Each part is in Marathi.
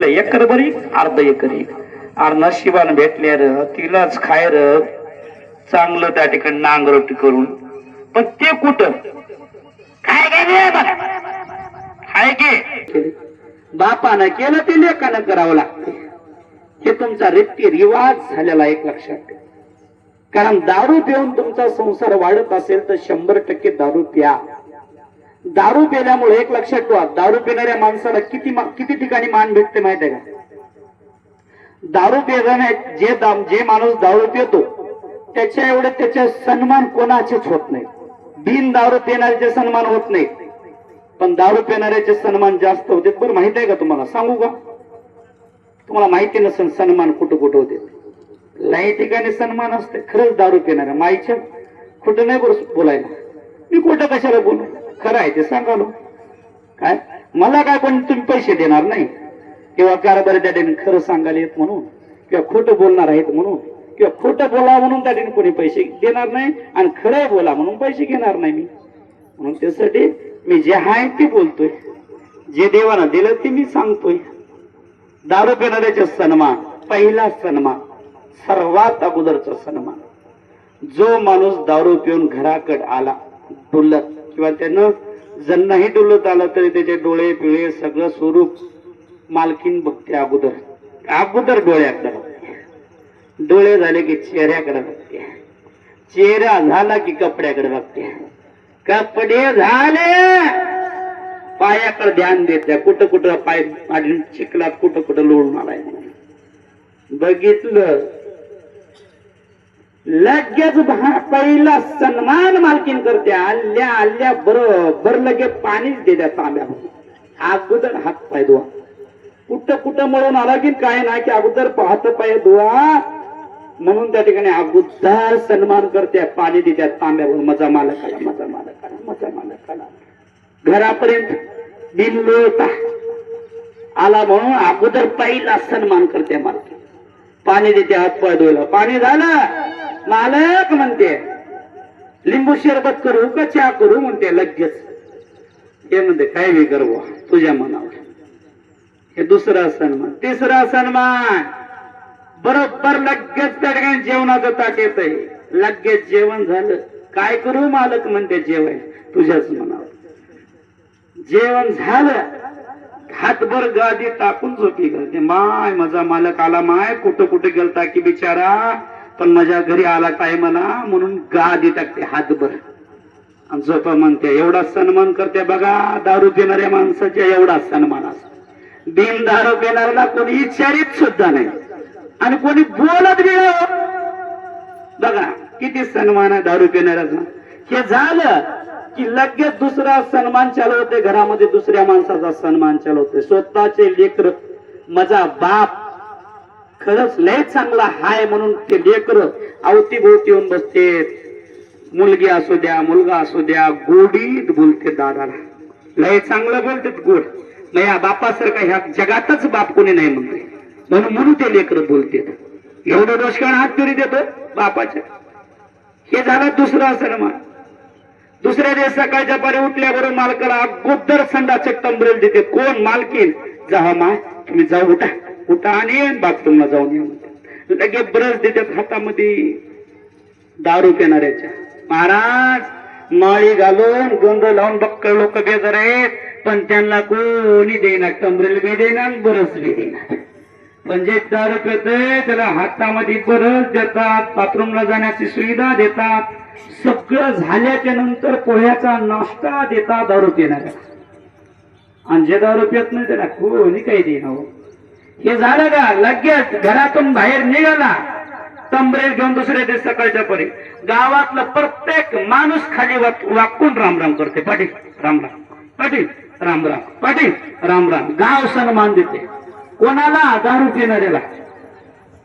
एकर बरी अर्ध एकर एक आर नशिबान भेटले र तिलाच खाय र चांगलं त्या ठिकाणी नांगरट करून पण ते कुठं काय काय की बापानं केलं ते लेकानं करावं लागते. हे तुमचा रीती रिवाज झालेला एक लक्षात ठेवा. कारण दारू पिऊन तुमचा संसार वाढत असेल तर 100% दारू प्या. दारू पिल्यामुळे एक लक्षात ठेवा, दारू पिणाऱ्या माणसाला किती ठिकाणी मान भेटते माहिती आहे का? दारू पिणारे जे माणूस दारू पितो त्याच्या एवढे त्याचे सन्मान कोणाचेच होत नाही. बिन दारू पिणाऱ्याचे सन्मान होत नाही, पण दारू पिणाऱ्याचे सन्मान जास्त होते. बरं माहित आहे का तुम्हाला? सांगू का? तुम्हाला माहिती नसेल सन्मान कुठं कुठं होते. लई ठिकाणी सन्मान असते. खरंच दारू पिणाऱ्या माईच्या कुठं नाही बरं बोलायला. मी कुठं कशाला बोलू? खरं आहे ते सांगालो. काय मला काय पण तुम्ही पैसे देणार नाही किंवा कारभार त्या ठिकाणी खरं सांगायला येत म्हणून किंवा खोटं बोलणार आहेत म्हणून किंवा खोटं बोला म्हणून त्या ठिकाणी कोणी पैसे देणार नाही आणि खरं बोला म्हणून पैसे घेणार नाही मी. म्हणून त्यासाठी मी जे आहे ते बोलतोय, जे देवानं दिलं ते मी सांगतोय. दारू पिणाऱ्याचे सन्मान, पहिला सन्मान, सर्वात अगोदरचा सन्मान, जो माणूस दारू पिऊन घराकडे आला डुलत किंवा त्यानं जर नाही डुलत आलं तरी त्याचे डोळे पिळे सगळं स्वरूप मालकीन बघते. अगोदर डोळ्याकडे बघते. डोळे झाले की चेहऱ्याकडे बघते. चेहरा झाला की कपड्याकडे बघते. कपडे झाले पायाकडे ध्यान देते. कुठं कुठं पाय चिखलात कुठं कुठं लोळून आलाय बघितलं लगेच पहिला सन्मान मालकीन करते. आल्या बरोबर लगेच पाणीच देत्या तांब्यावर. अगोदर हात पाय धुवा. कुठं कुठं मळून आला की काय नाही की अगोदर हात पाय धुवा म्हणून त्या ठिकाणी अगोदर सन्मान करते. पाणी देत्या तांब्यावर. मजा मालकाला, मजा मालकाला, मजा मालकाला. घरापर्यंत बिनलोटा आला म्हणून अगोदर पहिला सन्मान करते मालकी. पाणी देते, हात पाय धुवायला. पाणी झालं मालक म्हणते लिंबू शरबत करू का चहा करू म्हणते. लगेच हे म्हणते काय बी कर तुझ्या मनावर. हे दुसरा सन्मान. तिसरा सन्मान बरोबर लगेच त्या ठिकाणी जेवणाचं ताट येत आहे. लगेच जेवण झालं. काय करू मालक म्हणते जेवण तुझ्याच मनावर. जेवण झालं हातभर गादी टाकून झोपी घालते. माय माझा मालक आला. माय कुठं कुठे गेलता की बिचारा पण माझ्या घरी आला टायमाला म्हणून गादी टाकते हातभर आणि झोपा म्हणते. एवढा सन्मान करते बघा दारू पिणाऱ्या माणसाच्या. एवढा सन्मान असतो. बिन दारू पिणाऱ्याला कोणी विचारित सुद्धा नाही आणि कोणी बोलत बी बघा किती सन्मान आहे दारू पिणाऱ्याचा. हे झालं की लगेच दुसरा सन्मान चालू होते. घरामध्ये दुसऱ्या माणसाचा सन्मान चालू होते. स्वतःचे लेकर माझा बाप खरंच लय चांगला हाय म्हणून ते लेकर अवतीभोवती येऊन बसते. मुलगी असू द्या मुलगा असू द्या गोडीत बोलते दादाला. लय चांगलं बोलतात गोड. मग या बापासारखा ह्या जगातच बाप कोणी नाही म्हणते म्हणून ते लेकर बोलते. एवढं दोषकान हात फिरी देतो बापाच्या. हे झालं दुसरा सन्मान. दुसऱ्या दिवस सकाळच्या पारी उठल्याबरोबर मालकाला अगोदर संडाचे टंबरेल देते. कोण? मालकीन. जा माय तुम्ही जाऊ उठा उठा आणि बाथरूमला जाऊन या म्हणते. लगेच ब्रश देतात हातामध्ये दारू पिणाऱ्याच्या. महाराज माळी घालून गोंध लावून बक्कळ लोक बेजार आहेत पण त्यांना कोणी देईना. टंबरेल बी देना ब्रश बी देना. पण जे दारू पितय त्याला हातामध्ये ब्रश देतात. बाथरूमला जाण्याची सुविधा देतात. सगळं झाल्याच्या नंतर पोह्याचा नाश्ता देतात दारू पिणाऱ्या. आणि जे दारू पित नाही त्याला कोणी काही देणार. हे झालं का लगेच घरातून बाहेर निघाला तंबरेल घेऊन दुसऱ्या दिवस सकाळच्या परी गावातलं प्रत्येक माणूस खाली वाकून रामराम करते. पाटील रामराम, पाटील रामराम, पाटील रामराम. गाव सन्मान देते. कोणाला? दारू पिणाऱ्याला.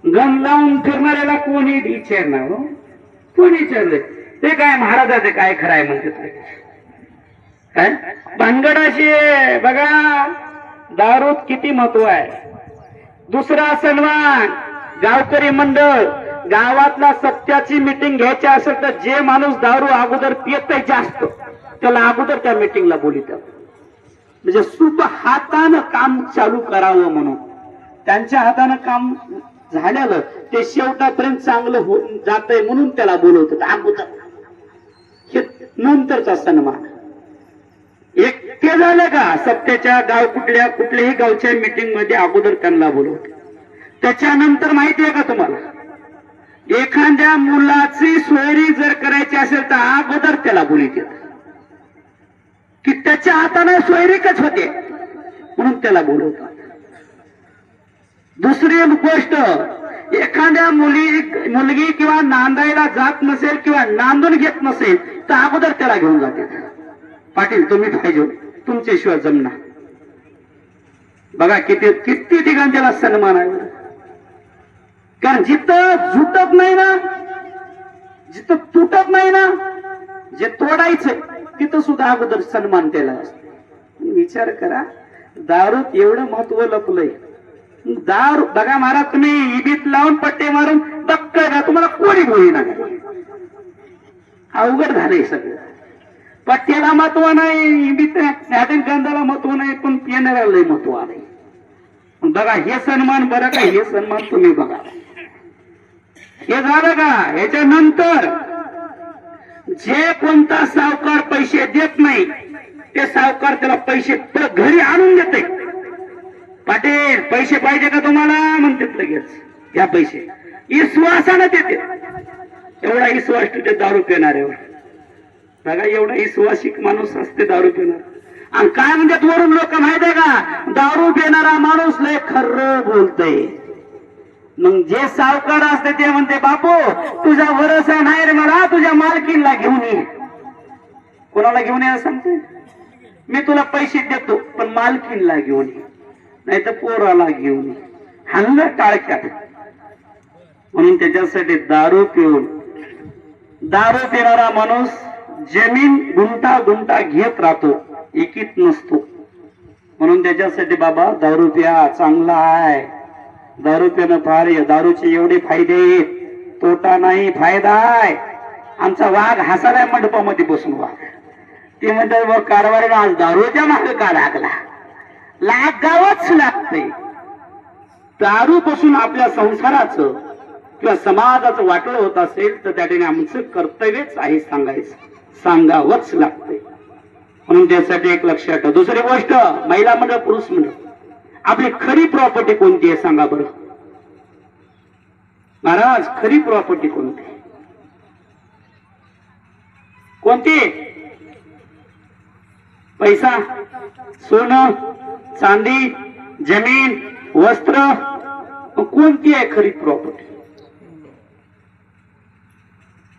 गण लावून फिरणाऱ्याला कोणी विचारणार? कोणी विचारले ते काय महाराजाचे काय खरं आहे म्हणते. काय भानगडाशी बघा दारूत किती महत्व आहे. दुसरा सन्मान गावकरी मंडळ. गावातला सत्याची मीटिंग घ्यायची असेल तर जे माणूस दारू अगोदर पित जास्त त्याला अगोदर त्या मीटिंगला बोलितात. म्हणजे शुभ हातानं काम चालू करावं म्हणून त्यांच्या हातानं काम झालेलं ते शेवटापर्यंत चांगलं होऊन जातंय म्हणून त्याला बोलवतात अगोदर. हे नंतरचा सन्मान. एक ते झालं का सप्त्याच्या कुठल्याही गावच्या मीटिंग मध्ये अगोदर त्यांना बोलवतात. त्याच्यानंतर माहिती आहे का तुम्हाला, एखाद्या मुलाची सोयरी जर करायची असेल तर अगोदर त्याला बोलवतात की त्याच्या हाताने सोयरीकच होते म्हणून त्याला बोलवतात. दुसरी गोष्ट, एखाद्या मुलगी किंवा नांदायला जात नसेल किंवा नांदून घेत नसेल तर अगोदर त्याला घेऊन जाते. पाटील तुम्ही पाहिजे, तुमच्याशिवाय जमणार. बघा किती ठिकाणी त्याला सन्मान आहे. कारण जिथं झुटत नाही ना, जिथं तुटत नाही ना, जे तोडायचं तिथं सुद्धा अगोदर सन्मान त्याला असतो. विचार करा, दारूत एवढं महत्व लपलंय. दारू बघा महाराज, तुम्ही इबीत लावून पट्टे मारून बघताय का, तुम्हाला कोणी बोली नाही. अवघड झालंय सगळं. पट्ट्याला महत्व नाही, इबीत गंधाला महत्व नाही, पण पिणाऱ्याला महत्व नाही. बघा हे सन्मान, बरं का हे सन्मान तुम्ही बघा. हे झालं का, याच्यानंतर जे कोणता सावकार पैसे देत नाही ते सावकार त्याला पैसे घरी आणून देते. पाटील पैसे पाहिजे का तुम्हाला म्हणतात लगेच, घ्या पैसे. विश्वासानं देते. एवढा विश्वास तुझे दारू पिणाऱ्यावर. बघा एवढा विश्वासिक माणूस असते दारू पिणार. आणि काय म्हणतात वरून लोक माहिती आहे का, दारू पिणारा माणूस लय खरं बोलतय. मग जे सावकार असते ते म्हणते, बापू तुझा भरोसा नाही रे मला, तुझ्या मालकीनला घेऊन ये. कोणाला घेऊन ये सांगते, मी तुला पैसे देतो पण मालकीनला घेऊन ये, नाही तर पोराला घेऊन ये. हल्लं टाळक्यात. म्हणून त्याच्यासाठी दारू पिणारा माणूस जमीन गुंटा घेत राहतो, एकीत नसतो. म्हणून त्याच्यासाठी बाबा दारू प्या, चांगला आहे. दारू पिणं फार, दारूचे एवढे फायदे, तोटा नाही फायदा आहे. आमचा वाघ हसालाय मंडपामध्ये बसून. वाघ ते म्हणतात कारवारी आज दारूच्या मागे का लागला, लागावंच लागते. दारू पासून आपल्या संसाराचं किंवा समाजाचं वाटलं होत असेल तर त्या ठिकाणी आमचं कर्तव्यच आहे सांगायचं, सांगावंच लागतंय. म्हणून त्यासाठी एक लक्षात ठेवा. दुसरी गोष्ट, महिला मंडळ पुरुष मंडळ, आपली खरी प्रॉपर्टी कोणती आहे सांगा बरं महाराज. खरी प्रॉपर्टी कोणती कोणती? पैसा, सोनं, चांदी, जमीन, वस्त्र, कोणती आहे खरी प्रॉपर्टी?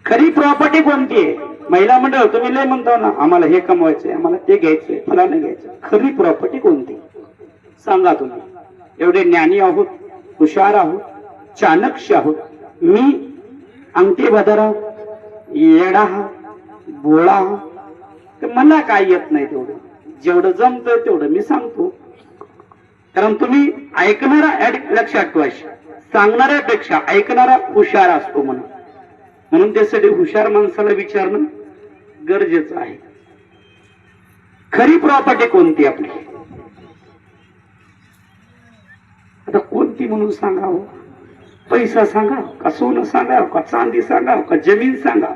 खरी प्रॉपर्टी कोणती आहे? महिला मंडळ तुम्ही लय म्हणता ना, आम्हाला हे कमवायचंय, आम्हाला ते घ्यायचंय, मला नाही घ्यायचं. खरी प्रॉपर्टी कोणती सांगा तुम्ही. एवढे ज्ञानी आहोत, हुशार आहोत, चाणक्य आहोत. मी अंगठी बदरा येडा बोळा, तर मला काय येत नाही. तेवढं जेवढं जमतं तेवढं मी सांगतो. कारण तुम्ही ऐकणारा, लक्षात ठेवा, सांगणाऱ्यापेक्षा ऐकणारा हुशार असतो म्हणून त्यासाठी हुशार माणसाला विचारणं गरजेचं आहे. खरी प्रॉपर्टी कोणती आपली? आता कोणती म्हणून सांगावं? पैसा सांगा का, सोनं सांगा का, चांदी सांगा का, जमीन सांगा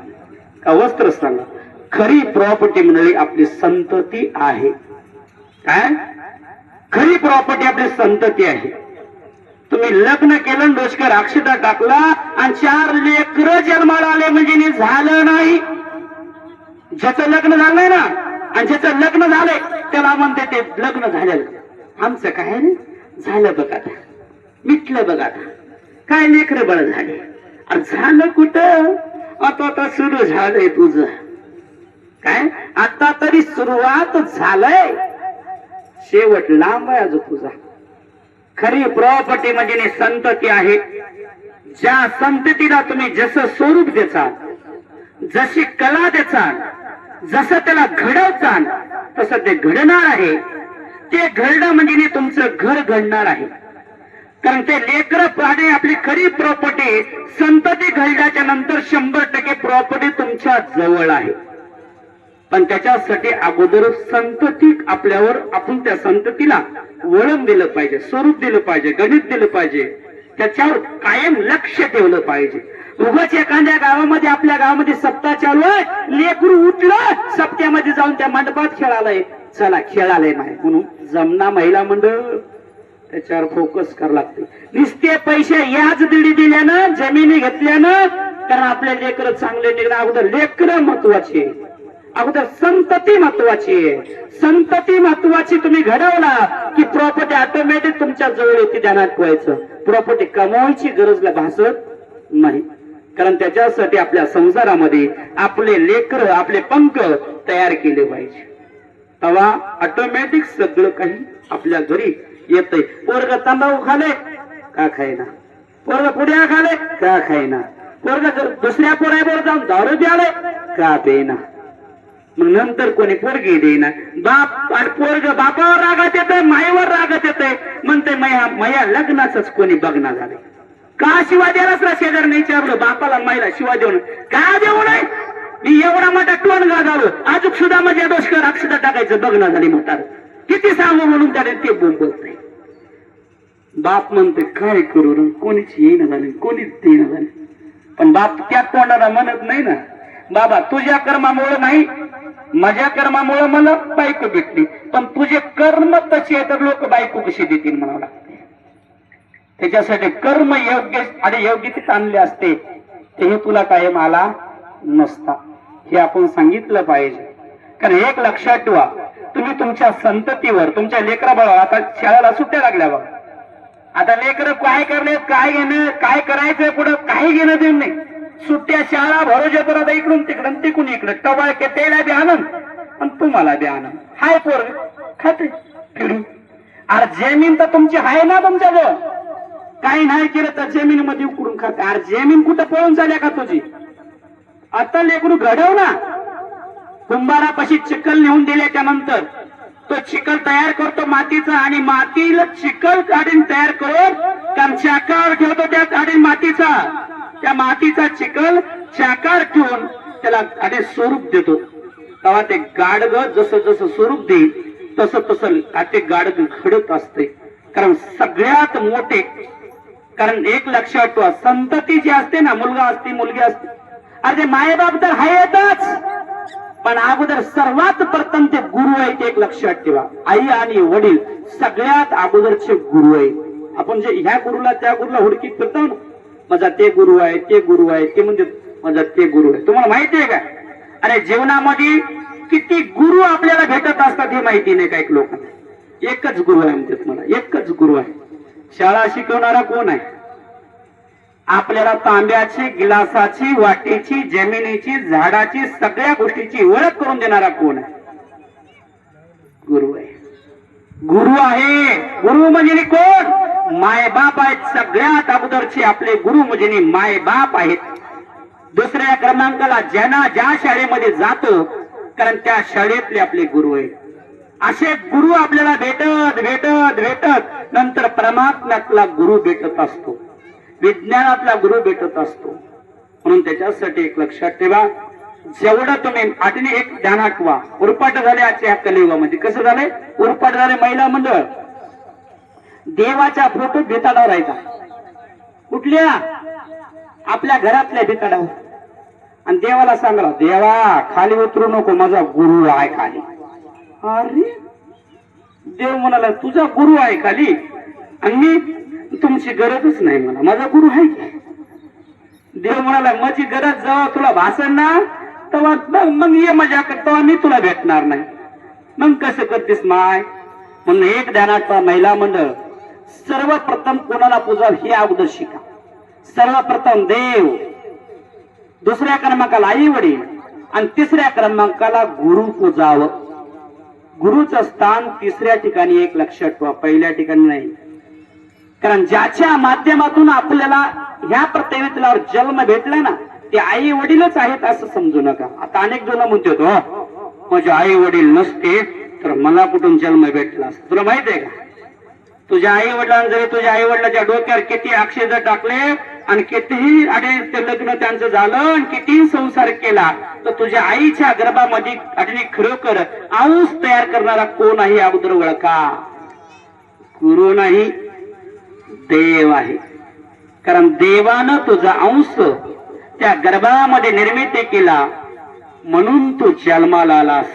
का, वस्त्र सांगा? खरी प्रॉपर्टी म्हणजे आपली संतती आहे. काय खरी प्रॉपर्टी? आपली संतती आहे. तुम्ही लग्न केलं, डोसकर अक्षता टाकला आणि 4 लेकरं जन्माला आले म्हणजे झालं नाही. ज्याचं लग्न झालंय ना आणि ज्याचं लग्न झालंय त्याला म्हणते ते लग्न झालेलं. आमचं काय रे झालं बघा, आता मिटलं बघा, आता काय लेकरं बळ झाले. झालं कुठं, आता सुरू झालंय तुझं. काय आता तरी सुरुवात झालंय, शेवट लांब आहे अजून तुझा. खरी प्रॉपर्टी म्हणजे संतती आहे. ज्या संततीला तुम्ही जसं स्वरूप देचाल, जशी कला देचाल, जसं त्याला घडवचाल तसं ते घडणार आहे. ते घडणं म्हणजे तुमचं घर घडणार आहे. कारण ते लेकरं प्राणी आपली खरी प्रॉपर्टी. संतती घडल्याच्या नंतर 100% प्रॉपर्टी तुमच्या जवळ आहे. पण त्याच्यासाठी अगोदर संतती आपल्यावर, आपण त्या संततीला वळण दिलं पाहिजे, स्वरूप दिलं पाहिजे, गणित दिलं पाहिजे, त्याच्यावर कायम लक्ष ठेवलं पाहिजे. उगाच एखाद्या गावामध्ये, आपल्या गावामध्ये सप्ताह चालू आहे, लेकरू उठलं सप्त्यामध्ये जाऊन त्या मंडपात खेळालंय, चला खेळालंय नाही म्हणून जमना महिला मंडळ, त्याच्यावर फोकस करावं लागते. नुसते पैसे याच दिडी दिल्यानं, जमिनी घेतल्यानं, कारण आपले लेकर चांगले निघणं, अगोदर लेकर महत्वाचे, अगोदर संतती महत्वाची आहे. संतती महत्वाची तुम्ही घडवला की प्रॉपर्टी ऑटोमॅटिक तुमच्या जवळ येते. ध्यानात ठेवायचं, प्रॉपर्टी कमवायची गरज भासत नाही, कारण त्याच्यासाठी आपल्या संसारामध्ये आपले लेकर, आपले पंख तयार केले पाहिजे. तेव्हा ऑटोमॅटिक सगळं काही आपल्या घरी येतंय. पोरग तंबाखू खाले का खायना, पोरग पुड्या खाले का खायना, पोरग दुसऱ्या पोराबरोबर जाऊन दारू प्याले का पेना, मग नंतर कोणी पोरगी देईना. बाप आणि पोरग बापावर रागात येतंय, माईवर रागात येतंय, म्हणते मया लग्नाच कोणी बघणार झाले का. शिवाय द्यायलाच ना, शेजार नाही विचारलं बापाला माईला शिवाय देऊन का देऊ नये. मी एवढा मोठा टोनगा झालो, अजून सुद्धा माझ्या दोषकर अक्षता टाकायचं बघणार झाली म्हणतात, किती सांगू म्हणून त्याने ते बोलत नाही. बाप म्हणते काय करू, कोणीच येईना झाले, कोणीच देईना झाले. पण बाप त्या तोंडाला म्हणत नाही ना, बाबा तुझ्या कर्मामुळे नाही, माझ्या कर्मामुळे मला बायको भेटली, पण तुझे कर्म तसे आहे तर लोक बायको कशी देतील म्हणावं लागते. त्याच्यासाठी कर्म योग्य आणि योग्यतेत आणले असते, ते तुला कायम आला नसता, हे आपण सांगितलं पाहिजे. कारण एक लक्षात ठेवा, तुम्ही तुमच्या संततीवर, तुमच्या लेकरा बाळा, आता शाळेला सुट्ट्या लागल्या बघा, आता लेकर काय करणे, काय घेणं, काय करायचं पुढं काही घेणं देणं नाही. सुट्ट्या शाळा भरोजे तर आता इकडून तिकडून तिकून इकडं टवाळ के त्याला बी आनंद आणि तुम्हाला बी आनंद. हाय पोर खाते फिरून, अरे जमीन तर तुमची आहे ना तुमच्याजवळ, काही नाही केलं तर जमिनीमध्ये उकडून खाते. अरे जमीन कुठं पळून झाल्या का तुझी. आता लेकरू घडव ना, कुंभारापाशी चिखल नेऊन दिल्याच्या नंतर तो चिखल तयार करतो मातीचा, आणि मातीला चिखल काढून तयार करून कारण चाकावर ठेवतो, त्या काढून मातीचा, त्या मातीचा चिखल चाकार ठेवून त्याला आणि स्वरूप देतो. तेव्हा ते गाडग जसं जसं स्वरूप देईल तसं तसं ते गाडग घडत असते. कारण सगळ्यात मोठे, कारण एक लक्षात ठेवा, संतती जी असते ना, मुलगा असते मुलगी असते, अरे मायबाप तर आहेतच, पण अगोदर सर्वात प्रथम ते गुरु आहे, ते एक लक्षात ठेवा. आई आणि वडील सगळ्यात अगोदरचे गुरु आहे. आपण जे ह्या गुरुला त्या गुरुला हुडकीत फिरतो ना, माझा ते गुरु आहे, ते गुरु आहे, ते म्हणजे माझा ते गुरु आहे. तुम्हाला माहिती आहे का, अरे जीवनामध्ये किती गुरु आपल्याला भेटत असतात हे माहिती नाही काही लोकांना. एकच गुरु आहे म्हणतात मला, एकच गुरु आहे. शाळा शिकवणारा कोण आहे, आपल्याला तांब्याची, गिलासाची, वाटेची, जमिनीची, झाडाची, सगळ्या गोष्टीची ओळख करून देणारा कोण आहे, गुरु आहे. गुरु आहे, गुरु म्हणजे कोण, मायबाप आहेत. सगळ्यात अगोदरचे आपले गुरु म्हणजे मायबाप आहेत. दुसऱ्या क्रमांकाला ज्यांना ज्या शाळेमध्ये जातो, कारण त्या शाळेतले आपले गुरु आहेत. असे गुरु आपल्याला भेटत भेटत भेटत नंतर परमात्म्यातला गुरु भेटत असतो, विज्ञानातला गुरु भेटत असतो. म्हणून त्याच्यासाठी एक लक्षात ठेवा, जेवढं तुम्ही आठने एक ध्यानात ठेवा. उरपाट झाले आजच्या कलियुगामध्ये, कसं झालंय, उरपाट झाले महिला मंडळ, देवाच्या फोटो भिताडावर राहायचा, कुठल्या आपल्या घरातल्या भिताडावर, आणि देवाला सांगला, देवा खाली उतरू नको, माझा गुरु आहे खाली. अरे देव म्हणाला, तुझा गुरु आहे खाली आणि मी, तुमची गरजच नाही मला, माझा गुरु आहे. देव म्हणाला, माझी गरज जेव्हा तुला भासन ना तेव्हा मग ये मजा करतो, मी तुला भेटणार नाही. मग कसं करतेस माय. म्हणून एक ध्यानात महिला मंडळ, सर्वप्रथम कोणाला पूजावं हे अगोदर शिका. सर्वप्रथम देव, दुसऱ्या क्रमांकाला आई वडील, आणि तिसऱ्या क्रमांकाला गुरु पूजावं. गुरुचं स्थान तिसऱ्या ठिकाणी एक लक्षात ठेवा, पहिल्या ठिकाणी नाही. कारण ज्याच्या माध्यमातून आपल्याला ह्या पृथ्वीतल्यावर जन्म भेटला ना, ते आई वडीलच आहेत असं समजू नका. आता अनेक जण म्हणतो, हो माझे आई वडील नसते तर मला कुठून जन्म भेटला. तुला माहित आहे का, तुझ्या आई वडिलांना जरी तुझ्या आई वडिलांच्या डोक्यावर किती अक्षर टाकले आणि कितीही आणि ते लग्न त्यांचं झालं आणि कितीही संसार केला तर तुझ्या आईच्या गर्भामध्ये आणि खरोखर अंश तयार करणारा कोण आहे अगोदर ओळखा. गुरु नाही, देव आहे. कारण देवानं तुझा अंश त्या गर्भामध्ये निर्मित केला म्हणून तू जन्माला आलास.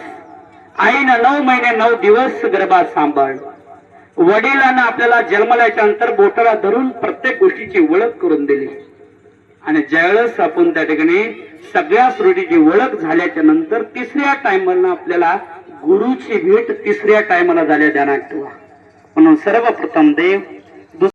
आईनं 9 महिने 9 दिवस गर्भात सांभाळ. वडिलांना आपल्याला जन्मल्याच्या नंतर बोटाला धरून प्रत्येक गोष्टीची ओळख करून दिली. आणि ज्यावेळेस आपण त्या ठिकाणी सगळ्या सृष्टीची ओळख झाल्याच्या नंतर तिसऱ्या टायमाला आपल्याला गुरुची भेट तिसऱ्या टायमाला झाल्या ध्यानात ठेवा. म्हणून सर्वप्रथम देव